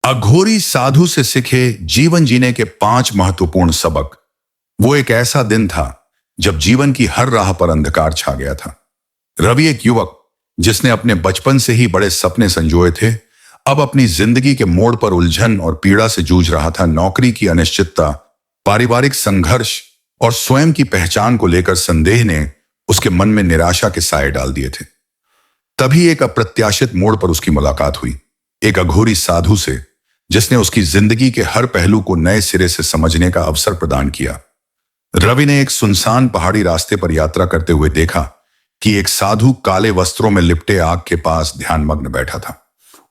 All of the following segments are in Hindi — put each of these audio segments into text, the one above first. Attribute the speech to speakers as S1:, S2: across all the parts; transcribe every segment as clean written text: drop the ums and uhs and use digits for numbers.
S1: अघोरी साधु से सीखे जीवन जीने के 5 महत्वपूर्ण सबक। वो एक ऐसा दिन था जब जीवन की हर राह पर अंधकार छा गया था। रवि, एक युवक जिसने अपने बचपन से ही बड़े सपने संजोए थे, अब अपनी जिंदगी के मोड़ पर उलझन और पीड़ा से जूझ रहा था। नौकरी की अनिश्चितता, पारिवारिक संघर्ष और स्वयं की पहचान को लेकर संदेह ने उसके मन में निराशा के साए डाल दिए थे। तभी एक अप्रत्याशित मोड़ पर उसकी मुलाकात हुई, एक अघोरी साधु से, जिसने उसकी जिंदगी के हर पहलू को नए सिरे से समझने का अवसर प्रदान किया। रवि ने एक सुनसान पहाड़ी रास्ते पर यात्रा करते हुए देखा कि एक साधु काले वस्त्रों में लिपटे आग के पास ध्यानमग्न बैठा था।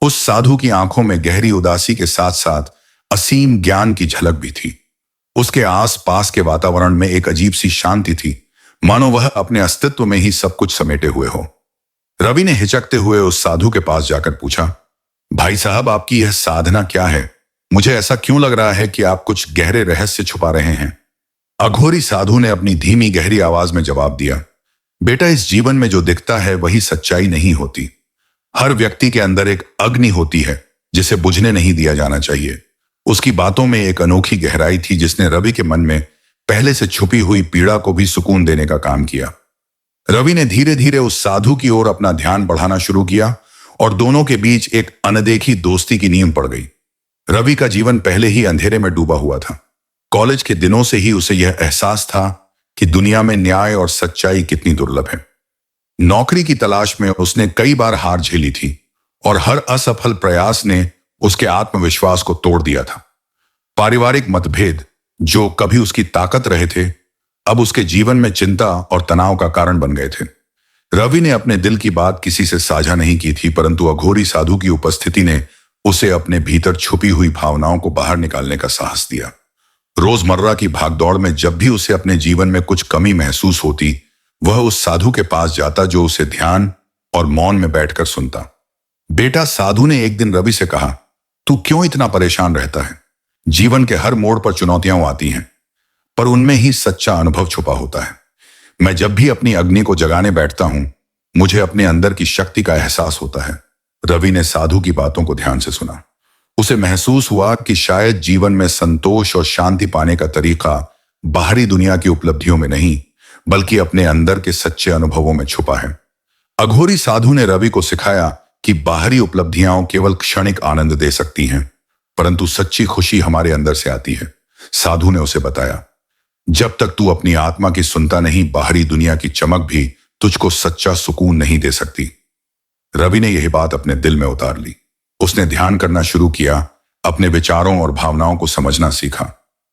S1: उस साधु की आंखों में गहरी उदासी के साथ साथ असीम ज्ञान की झलक भी थी। उसके आसपास के वातावरण में एक अजीब सी शांति थी, मानो वह अपने अस्तित्व में ही सब कुछ समेटे हुए हो। रवि ने हिचकते हुए उस साधु के पास जाकर पूछा, भाई साहब, आपकी यह साधना क्या है? मुझे ऐसा क्यों लग रहा है कि आप कुछ गहरे रहस्य छुपा रहे हैं? अघोरी साधु ने अपनी धीमी गहरी आवाज में जवाब दिया, बेटा, इस जीवन में जो दिखता है वही सच्चाई नहीं होती। हर व्यक्ति के अंदर एक अग्नि होती है जिसे बुझने नहीं दिया जाना चाहिए। उसकी बातों में एक अनोखी गहराई थी जिसने रवि के मन में पहले से छुपी हुई पीड़ा को भी सुकून देने का काम किया। रवि ने धीरे धीरे उस साधु की ओर अपना ध्यान बढ़ाना शुरू किया और दोनों के बीच एक अनदेखी दोस्ती की नींव पड़ गई। रवि का जीवन पहले ही अंधेरे में डूबा हुआ था। कॉलेज के दिनों से ही उसे यह एहसास था कि दुनिया में न्याय और सच्चाई कितनी दुर्लभ है। नौकरी की तलाश में उसने कई बार हार झेली थी और हर असफल प्रयास ने उसके आत्मविश्वास को तोड़ दिया था। पारिवारिक मतभेद, जो कभी उसकी ताकत रहे थे, अब उसके जीवन में चिंता और तनाव का कारण बन गए थे। रवि ने अपने दिल की बात किसी से साझा नहीं की थी, परंतु अघोरी साधु की उपस्थिति ने उसे अपने भीतर छुपी हुई भावनाओं को बाहर निकालने का साहस दिया। रोजमर्रा की भागदौड़ में जब भी उसे अपने जीवन में कुछ कमी महसूस होती, वह उस साधु के पास जाता जो उसे ध्यान और मौन में बैठकर सुनता। बेटा, साधु ने एक दिन रवि से कहा, तू क्यों इतना परेशान रहता है? जीवन के हर मोड़ पर चुनौतियां आती हैं, पर उनमें ही सच्चा अनुभव छुपा होता है। मैं जब भी अपनी अग्नि को जगाने बैठता हूं, मुझे अपने अंदर की शक्ति का एहसास होता है। रवि ने साधु की बातों को ध्यान से सुना। उसे महसूस हुआ कि शायद जीवन में संतोष और शांति पाने का तरीका बाहरी दुनिया की उपलब्धियों में नहीं, बल्कि अपने अंदर के सच्चे अनुभवों में छुपा है। अघोरी साधु ने रवि को सिखाया कि बाहरी उपलब्धियां केवल क्षणिक आनंद दे सकती हैं, परंतु सच्ची खुशी हमारे अंदर से आती है। साधु ने उसे बताया, जब तक तू अपनी आत्मा की सुनता नहीं, बाहरी दुनिया की चमक भी तुझको सच्चा सुकून नहीं दे सकती। रवि ने यही बात अपने दिल में उतार ली। उसने ध्यान करना शुरू किया, अपने विचारों और भावनाओं को समझना सीखा।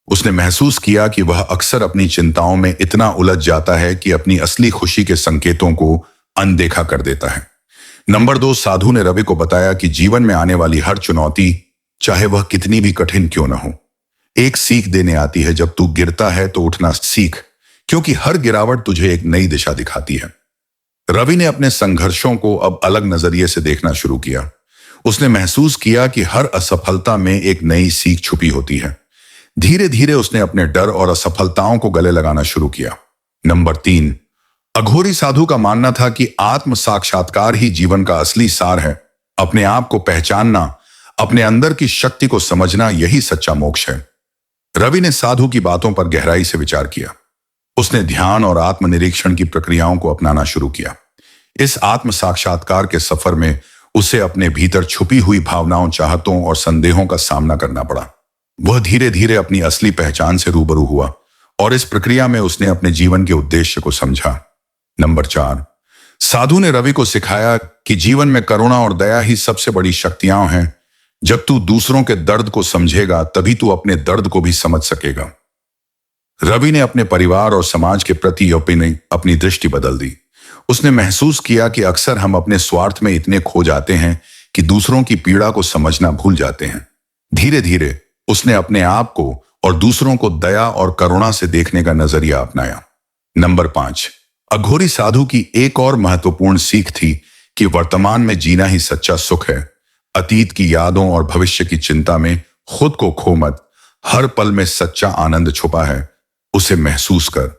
S1: उसने महसूस किया कि वह अक्सर अपनी चिंताओं में इतना उलझ जाता है कि अपनी असली खुशी के संकेतों को अनदेखा कर देता है। नंबर 2, साधु ने रवि को बताया कि जीवन में आने वाली हर चुनौती, चाहे वह कितनी भी कठिन क्यों न हो, एक सीख देने आती है। जब तू गिरता है तो उठना सीख, क्योंकि हर गिरावट तुझे एक नई दिशा दिखाती है। रवि ने अपने संघर्षों को अब अलग नजरिए से देखना शुरू किया। उसने महसूस किया कि हर असफलता में एक नई सीख छुपी होती है। धीरे धीरे उसने अपने डर और असफलताओं को गले लगाना शुरू किया। नंबर 3, अघोरी साधु का मानना था कि आत्म साक्षात्कार ही जीवन का असली सार है। अपने आप को पहचानना, अपने अंदर की शक्ति को समझना, यही सच्चा मोक्ष है। रवि ने साधु की बातों पर गहराई से विचार किया। उसने ध्यान और आत्मनिरीक्षण की प्रक्रियाओं को अपनाना शुरू किया। इस आत्म साक्षात्कार के सफर में उसे अपने भीतर छुपी हुई भावनाओं, चाहतों और संदेहों का सामना करना पड़ा। वह धीरे धीरे अपनी असली पहचान से रूबरू हुआ और इस प्रक्रिया में उसने अपने जीवन के उद्देश्य को समझा। नंबर 4, साधु ने रवि को सिखाया कि जीवन में करुणा और दया ही सबसे बड़ी शक्तियां हैं। जब तू दूसरों के दर्द को समझेगा, तभी तू अपने दर्द को भी समझ सकेगा। रवि ने अपने परिवार और समाज के प्रति अपनी दृष्टि बदल दी। उसने महसूस किया कि अक्सर हम अपने स्वार्थ में इतने खो जाते हैं कि दूसरों की पीड़ा को समझना भूल जाते हैं। धीरे धीरे उसने अपने आप को और दूसरों को दया और करुणा से देखने का नजरिया अपनाया। नंबर 5, अघोरी साधु की एक और महत्वपूर्ण सीख थी कि वर्तमान में जीना ही सच्चा सुख है। अतीत की यादों और भविष्य की चिंता में खुद को खो मत। हर पल में सच्चा आनंद छुपा है, उसे महसूस कर।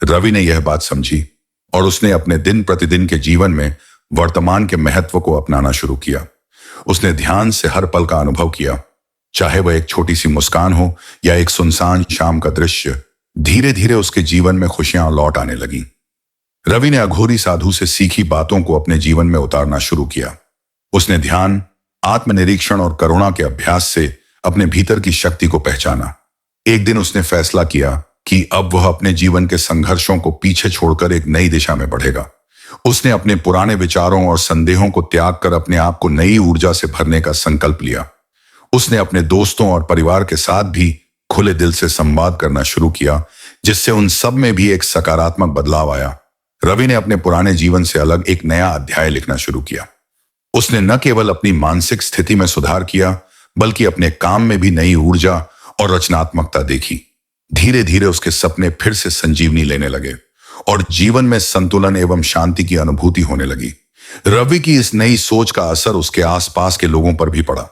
S1: रवि ने यह बात समझी और उसने अपने दिन प्रतिदिन के जीवन में वर्तमान के महत्व को अपनाना शुरू किया। उसने ध्यान से हर पल का अनुभव किया, चाहे वह एक छोटी सी मुस्कान हो या एक सुनसान शाम का दृश्य, धीरे धीरे उसके जीवन में खुशियां लौट आने लगी। रवि ने अघोरी साधु से सीखी बातों को अपने जीवन में उतारना शुरू किया। उसने ध्यान, आत्मनिरीक्षण और करुणा के अभ्यास से अपने भीतर की शक्ति को पहचाना। एक दिन उसने फैसला किया कि अब वह अपने जीवन के संघर्षों को पीछे छोड़कर एक नई दिशा में बढ़ेगा। उसने अपने पुराने विचारों और संदेहों को त्याग कर अपने आप को नई ऊर्जा से भरने का संकल्प लिया। उसने अपने दोस्तों और परिवार के साथ भी खुले दिल से संवाद करना शुरू किया, जिससे उन सब में भी एक सकारात्मक बदलाव आया। रवि ने अपने पुराने जीवन से अलग एक नया अध्याय लिखना शुरू किया। उसने न केवल अपनी मानसिक स्थिति में सुधार किया, बल्कि अपने काम में भी नई ऊर्जा और रचनात्मकता देखी। धीरे धीरे उसके सपने फिर से संजीवनी लेने लगे और जीवन में संतुलन एवं शांति की अनुभूति होने लगी। रवि की इस नई सोच का असर उसके आसपास के लोगों पर भी पड़ा।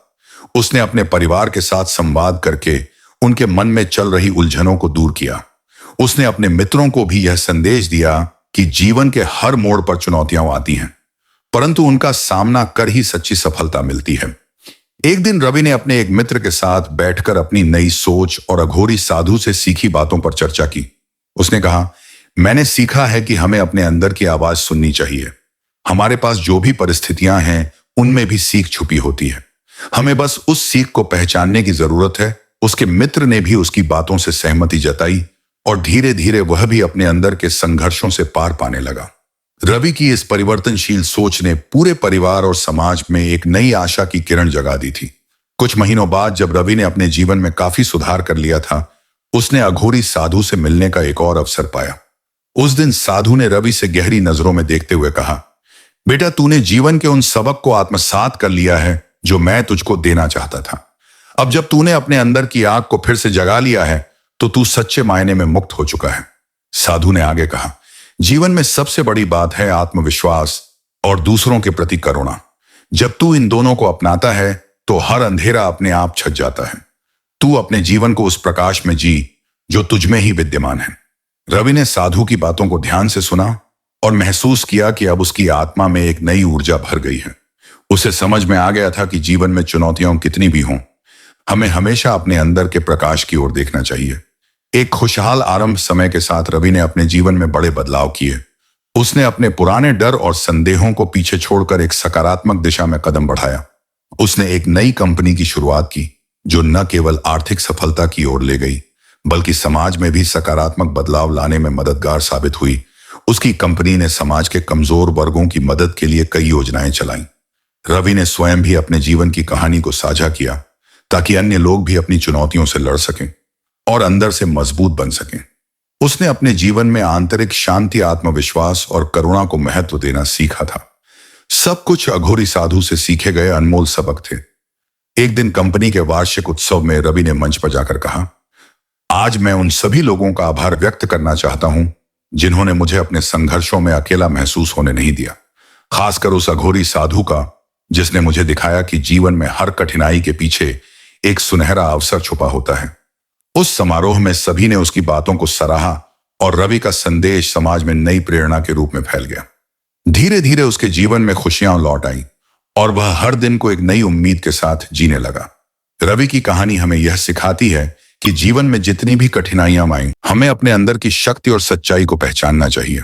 S1: उसने अपने परिवार के साथ संवाद करके उनके मन में चल रही उलझनों को दूर किया। उसने अपने मित्रों को भी यह संदेश दिया कि जीवन के हर मोड़ पर चुनौतियां आती हैं, परंतु उनका सामना कर ही सच्ची सफलता मिलती है। एक दिन रवि ने अपने एक मित्र के साथ बैठकर अपनी नई सोच और अघोरी साधु से सीखी बातों पर चर्चा की। उसने कहा, मैंने सीखा है कि हमें अपने अंदर की आवाज सुननी चाहिए। हमारे पास जो भी परिस्थितियां हैं, उनमें भी सीख छुपी होती है। हमें बस उस सीख को पहचानने की जरूरत है। उसके मित्र ने भी उसकी बातों से सहमति जताई और धीरे धीरे वह भी अपने अंदर के संघर्षों से पार पाने लगा। रवि की इस परिवर्तनशील सोच ने पूरे परिवार और समाज में एक नई आशा की किरण जगा दी थी। कुछ महीनों बाद जब रवि ने अपने जीवन में काफी सुधार कर लिया था, उसने अघोरी साधु से मिलने का एक और अवसर पाया। उस दिन साधु ने रवि से गहरी नजरों में देखते हुए कहा, बेटा, तूने जीवन के उन सबक को आत्मसात कर लिया है जो मैं तुझको देना चाहता था। अब जब तूने अपने अंदर की आग को फिर से जगा लिया है, तो तू सच्चे मायने में मुक्त हो चुका है। साधु ने आगे कहा, जीवन में सबसे बड़ी बात है आत्मविश्वास और दूसरों के प्रति करुणा। जब तू इन दोनों को अपनाता है, तो हर अंधेरा अपने आप छट जाता है। तू अपने जीवन को उस प्रकाश में जी जो तुझमें ही विद्यमान है। रवि ने साधु की बातों को ध्यान से सुना और महसूस किया कि अब उसकी आत्मा में एक नई ऊर्जा भर गई है। उसे समझ में आ गया था कि जीवन में चुनौतियां कितनी भी हों, हमें हमेशा अपने अंदर के प्रकाश की ओर देखना चाहिए। एक खुशहाल आरंभ समय के साथ रवि ने अपने जीवन में बड़े बदलाव किए। उसने अपने पुराने डर और संदेहों को पीछे छोड़कर एक सकारात्मक दिशा में कदम बढ़ाया। उसने एक नई कंपनी की शुरुआत की, जो न केवल आर्थिक सफलता की ओर ले गई, बल्कि समाज में भी सकारात्मक बदलाव लाने में मददगार साबित हुई। उसकी कंपनी ने समाज के कमजोर वर्गों की मदद के लिए कई योजनाएं चलाईं। रवि ने स्वयं भी अपने जीवन की कहानी को साझा किया, ताकि अन्य लोग भी अपनी चुनौतियों से लड़ सकें और अंदर से मजबूत बन सकें। उसने अपने जीवन में आंतरिक शांति, आत्मविश्वास और करुणा को महत्व देना सीखा था। सब कुछ अघोरी साधु से सीखे गए अनमोल सबक थे। एक दिन कंपनी के वार्षिक उत्सव में रवि ने मंच पर जाकर कहा, आज मैं उन सभी लोगों का आभार व्यक्त करना चाहता हूं जिन्होंने मुझे अपने संघर्षों में अकेला महसूस होने नहीं दिया। खासकर उस अघोरी साधु का, जिसने मुझे दिखाया कि जीवन में हर कठिनाई के पीछे एक सुनहरा अवसर छुपा होता है। उस समारोह में सभी ने उसकी बातों को सराहा और रवि का संदेश समाज में नई प्रेरणा के रूप में फैल गया। धीरे धीरे उसके जीवन में खुशियां लौट आईं और वह हर दिन को एक नई उम्मीद के साथ जीने लगा। रवि की कहानी हमें यह सिखाती है कि जीवन में जितनी भी कठिनाइयां आएं, हमें अपने अंदर की शक्ति और सच्चाई को पहचानना चाहिए।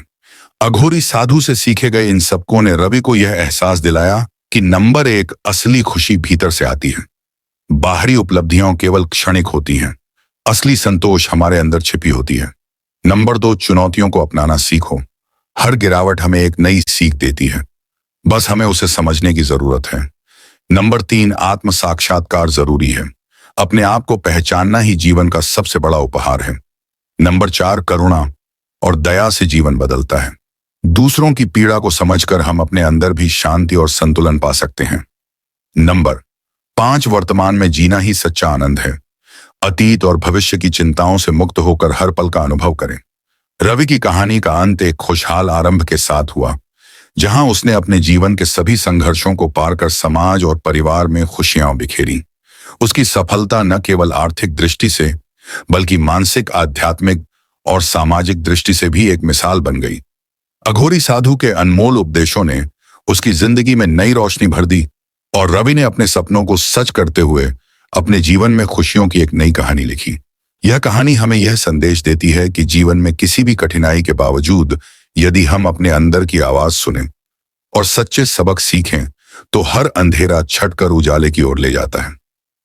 S1: अघोरी साधु से सीखे गए इन सबकों ने रवि को यह एहसास दिलाया कि नंबर 1, असली खुशी भीतर से आती है। बाहरी उपलब्धियां केवल क्षणिक होती हैं, असली संतोष हमारे अंदर छिपी होती है। नंबर 2, चुनौतियों को अपनाना सीखो। हर गिरावट हमें एक नई सीख देती है, बस हमें उसे समझने की जरूरत है। नंबर 3, आत्म साक्षात्कार जरूरी है। अपने आप को पहचानना ही जीवन का सबसे बड़ा उपहार है। नंबर 4, करुणा और दया से जीवन बदलता है। दूसरों की पीड़ा को समझकर हम अपने अंदर भी शांति और संतुलन पा सकते हैं। नंबर 5, वर्तमान में जीना ही सच्चा आनंद है। अतीत और भविष्य की चिंताओं से मुक्त होकर हर पल का अनुभव करें। रवि की कहानी का अंत एक खुशहाल आरंभ के साथ हुआ, जहां उसने अपने जीवन के सभी संघर्षों को पार कर समाज और परिवार में खुशियां बिखेरी। उसकी सफलता न केवल आर्थिक दृष्टि से, बल्कि मानसिक, आध्यात्मिक और सामाजिक दृष्टि से भी एक मिसाल बन गई। अघोरी साधु के अनमोल उपदेशों ने उसकी जिंदगी में नई रोशनी भर दी और रवि ने अपने सपनों को सच करते हुए अपने जीवन में खुशियों की एक नई कहानी लिखी। यह कहानी हमें यह संदेश देती है कि जीवन में किसी भी कठिनाई के बावजूद यदि हम अपने अंदर की आवाज सुने और सच्चे सबक सीखें तो हर अंधेरा छटकर उजाले की ओर ले जाता है।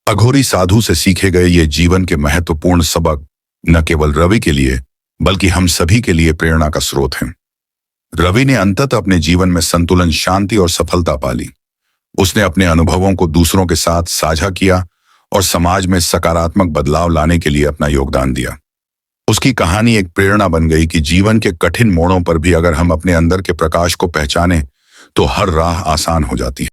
S1: अघोरी साधु से सीखे गए ये जीवन के महत्वपूर्ण सबक न केवल रवि के लिए बल्कि हम सभी के लिए प्रेरणा का स्रोत हैं। रवि ने अंततः अपने जीवन में संतुलन, शांति और सफलता पाली। उसने अपने अनुभवों को दूसरों के साथ साझा किया और समाज में सकारात्मक बदलाव लाने के लिए अपना योगदान दिया। उसकी कहानी एक प्रेरणा बन गई कि जीवन के कठिन मोड़ों पर भी अगर हम अपने अंदर के प्रकाश को पहचानें तो हर राह आसान हो जाती है।